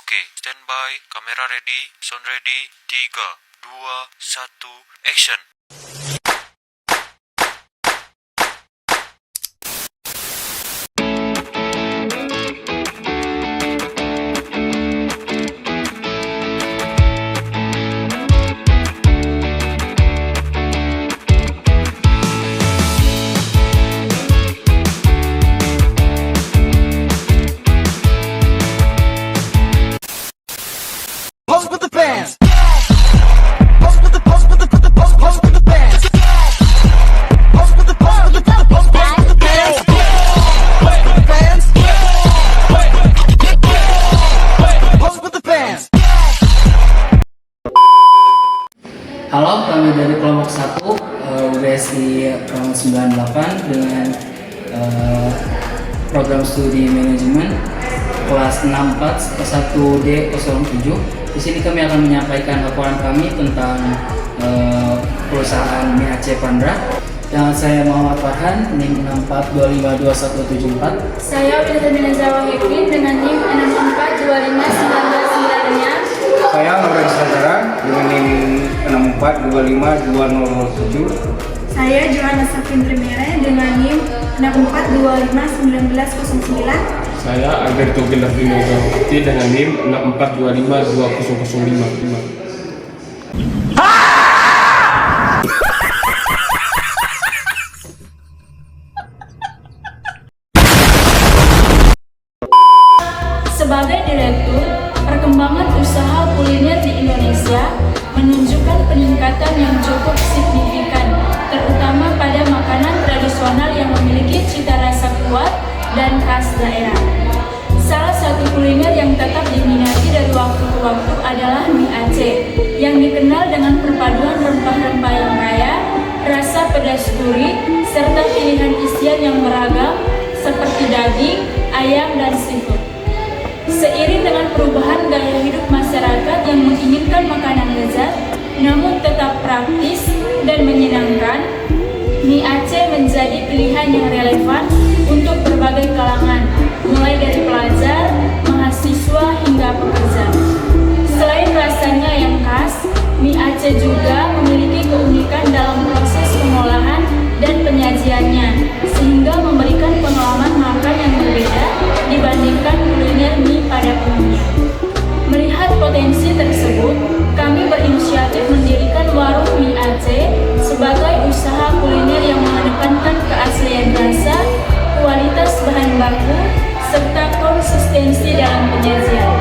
Oke, standby, kamera ready, sound ready, 3, 2, 1, action. Pose with the fans. Pose with the pose with the pose with the fans. Pose with the pose with the pose with the fans. Pose with the fans. Pose with the fans. Halo, kami dari kelompok 1 UBSI Rangka 98 dengan program studi manajemen kelas 64 1D07. Di sini kami akan menyampaikan laporan kami tentang perusahaan Mie Aceh Pandra. Yang saya Muhammad Farhan, NIM 64252174. Saya Wilhelmina Zawahidin dengan NIM 64251996. Saya Laura Nusantara dengan NIM 64252007. Saya Johanna Safin Tremere dengan NIM 64251909. Saya Alberto Gelardino Gauti dengan NIM 64252005. Sebagai direktur, perkembangan usaha kuliner di Indonesia menunjukkan peningkatan yang cukup signifikan, terutama pada makanan tradisional yang memiliki cita rasa kuat dan khas daerah. Salah satu kuliner yang tetap diminati dari waktu ke waktu adalah mie Aceh, yang dikenal dengan perpaduan rempah-rempah yang kaya, rasa pedas gurih, serta pilihan isian yang beragam seperti daging, ayam, dan seafood. Seiring dengan perubahan gaya hidup masyarakat yang menginginkan makanan lezat, namun tetap praktis dan menyenangkan, mie Aceh menjadi pilihan yang relevan untuk berbagai kalangan, mulai dari pelajar, mahasiswa, hingga pekerja. Selain rasanya yang khas, mie Aceh juga memiliki keunikan dalam proses pengolahan dan penyajiannya, sehingga memberikan pengalaman makan yang berbeda dibandingkan kuliner mie pada umumnya. Melihat potensi tersebut, kami berinisiatif mendirikan warung mie Aceh sebagai usaha kuliner yang mengedepankan keaslian rasa, kualitas bahan baku, serta konsistensi dalam penyajian.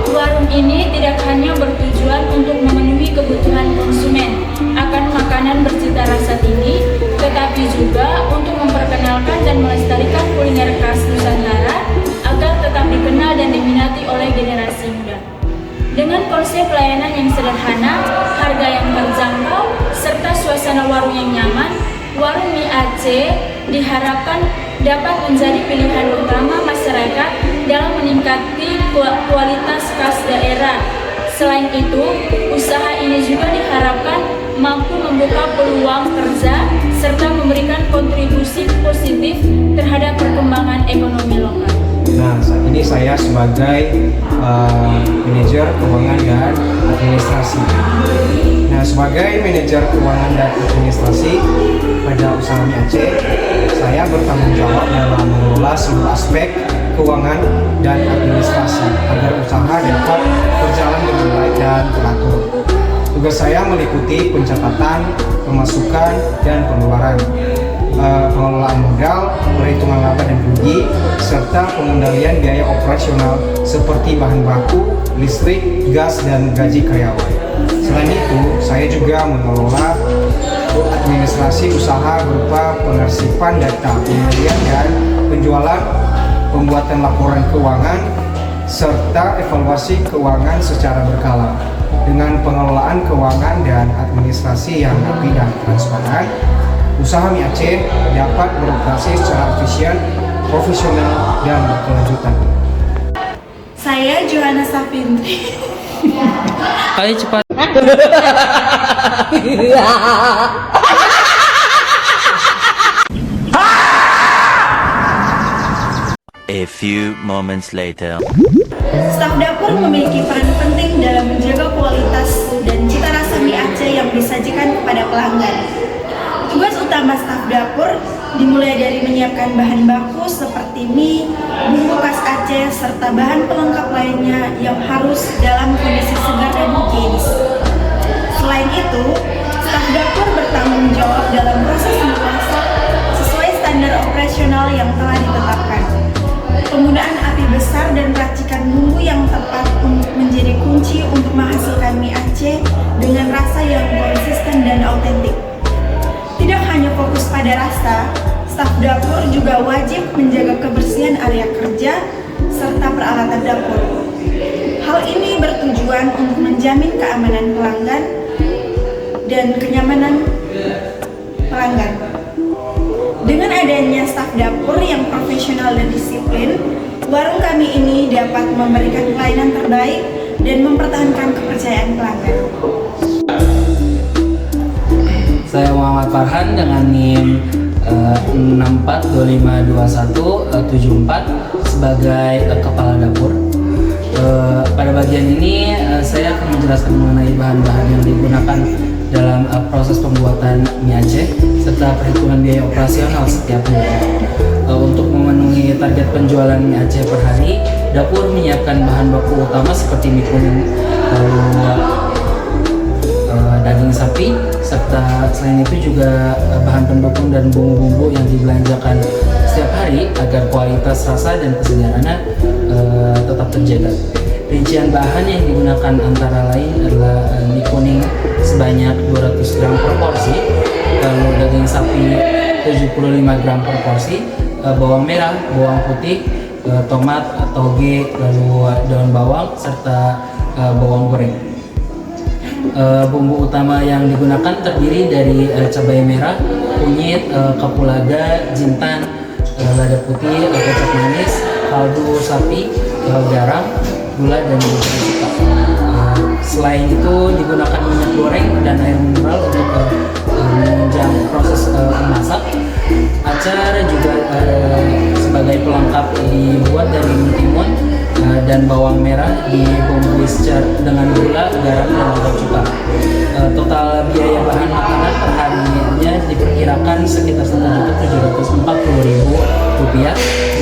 Warung ini tidak hanya bertujuan untuk memenuhi kebutuhan konsumen akan makanan bercita rasa tinggi, tetapi juga untuk memperkenalkan dan melestarikan kuliner khas Nusantara agar tetap dikenal dan diminati oleh generasi muda. Dengan konsep layanan yang sederhana, harga yang terjangkau, serta suasana warung yang nyaman, warung mie Aceh diharapkan dapat menjadi pilihan utama masyarakat dalam meningkati kualitas khas daerah. Selain itu, usaha ini juga diharapkan mampu membuka peluang kerja serta memberikan kontribusi positif terhadap perkembangan ekonomi lokal. Nah, saat ini saya sebagai manajer keuangan dan administrasi. Nah, sebagai manajer keuangan dan administrasi pada usaha mie Aceh, saya bertanggung jawab dalam mengelola seluruh aspek keuangan dan administrasi agar usaha dapat berjalan dengan baik dan teratur. Tugas saya meliputi pencatatan, pemasukan, dan pengeluaran, pengelolaan modal, perhitungan laba dan rugi, serta pengendalian biaya operasional seperti bahan baku, listrik, gas, dan gaji karyawan. Selain itu, saya juga mengelola administrasi usaha berupa pengarsipan data, pembelian dan penjualan, pembuatan laporan keuangan, serta evaluasi keuangan secara berkala. Dengan pengelolaan keuangan dan administrasi yang rapi dan transparan, usaha mie Aceh dapat beroperasi secara efisien, profesional, dan berkelanjutan. Saya Johanna Safintri. Ayo cepat. A few moments later. Staf dapur memiliki peran penting dalam menjaga kualitas dan cita rasa mie Aceh yang disajikan kepada pelanggan. Tugas utama staf dapur dimulai dari menyiapkan bahan baku seperti mie, bumbu khas Aceh, serta bahan pelengkap lainnya yang harus dalam kondisi segar dan higienis. Selain itu, staf dapur bertanggung jawab dalam proses memasak sesuai standar operasional yang telah ditetapkan. Penggunaan api besar dan racikan bumbu yang tepat menjadi kunci untuk menghasilkan mie Aceh dengan rasa yang konsisten dan autentik. Tidak hanya fokus pada rasa, staf dapur juga wajib menjaga kebersihan area kerja serta peralatan dapur. Hal ini bertujuan untuk menjamin keamanan pelanggan dan kenyamanan pelanggan. Dengan adanya staf dapur yang profesional dan disiplin, warung kami ini dapat memberikan pelayanan terbaik dan mempertahankan kepercayaan pelanggan. Saya Muhammad Farhan dengan NIM 64252174 sebagai kepala dapur. Pada bagian ini saya akan menjelaskan mengenai bahan-bahan yang digunakan dalam proses pembuatan mie Aceh serta perhitungan biaya operasional setiap hari. Untuk memenuhi target penjualan mie Aceh per hari, dapur menyiapkan bahan baku utama seperti mie kuning, daging sapi, serta selain itu juga bahan pendukung dan bumbu-bumbu yang dibelanjakan setiap hari agar kualitas rasa dan kesegarannya tetap terjaga. Rincian bahan yang digunakan antara lain adalah mie kuning sebanyak 200 gram per porsi, lalu daging sapi 75 gram per porsi, bawang merah, bawang putih, tomat, toge, lalu daun bawang, serta bawang goreng. Bumbu utama yang digunakan terdiri dari cabai merah, kunyit, kapulaga, jintan, lada putih, kecap manis, kaldu sapi, garam, gula, dan juga cuka. Selain itu digunakan minyak goreng dan air mineral untuk menunjang proses memasak. Acar juga sebagai pelengkap dibuat dari mentimun dan bawang merah dibumbui dengan gula, garam, dan juga cuka. Total biaya bahan makanan per harinya diperkirakan sekitar Rp1.740.000.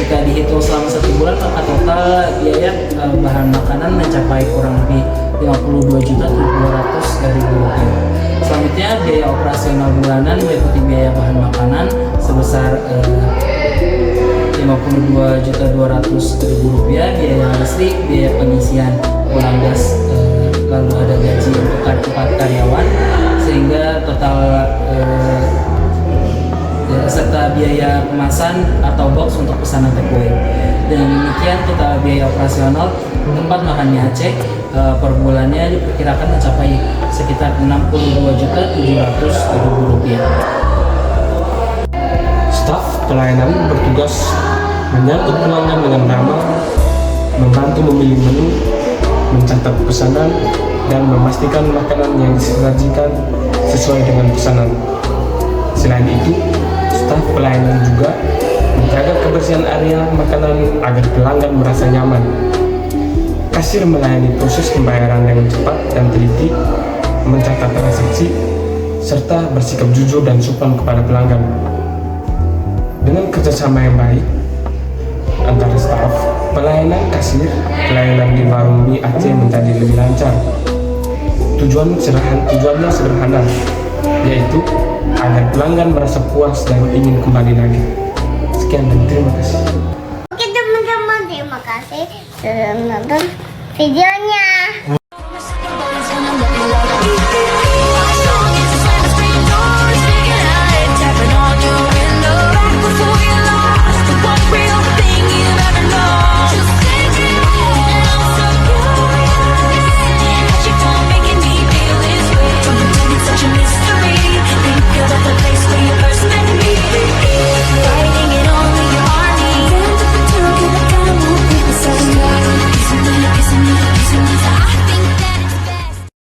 Jika dihitung selama 1 bulan, maka total biaya bahan makanan mencapai kurang lebih Rp52.200.000. Selanjutnya, biaya operasional bulanan meliputi biaya bahan makanan sebesar Rp52.200.000, biaya listrik, biaya pengisian ulang gas, lalu ada gaji untuk 4 karyawan, sehingga total serta biaya kemasan atau box untuk pesanan takeaway. Dengan demikian total biaya operasional tempat makan mie Aceh per bulannya diperkirakan mencapai sekitar Rp62.700.000. Staf pelayanan bertugas menyambut pelanggan dengan ramah, membantu memilih menu, mencatat pesanan, dan memastikan makanan yang disajikan sesuai dengan pesanan. Selain itu, staf pelayanan juga menjaga kebersihan area makanan agar pelanggan merasa nyaman. Kasir melayani proses pembayaran dengan cepat dan teliti, mencatat transaksi, serta bersikap jujur dan sopan kepada pelanggan. Dengan kerjasama yang baik antara staf, pelayanan kasir, pelayanan di warung mie Aceh menjadi lebih lancar. Tujuannya sederhana, yaitu agar pelanggan merasa puas dan ingin kembali lagi. Sekian dan terima kasih. Oke teman-teman, terima kasih sudah menonton video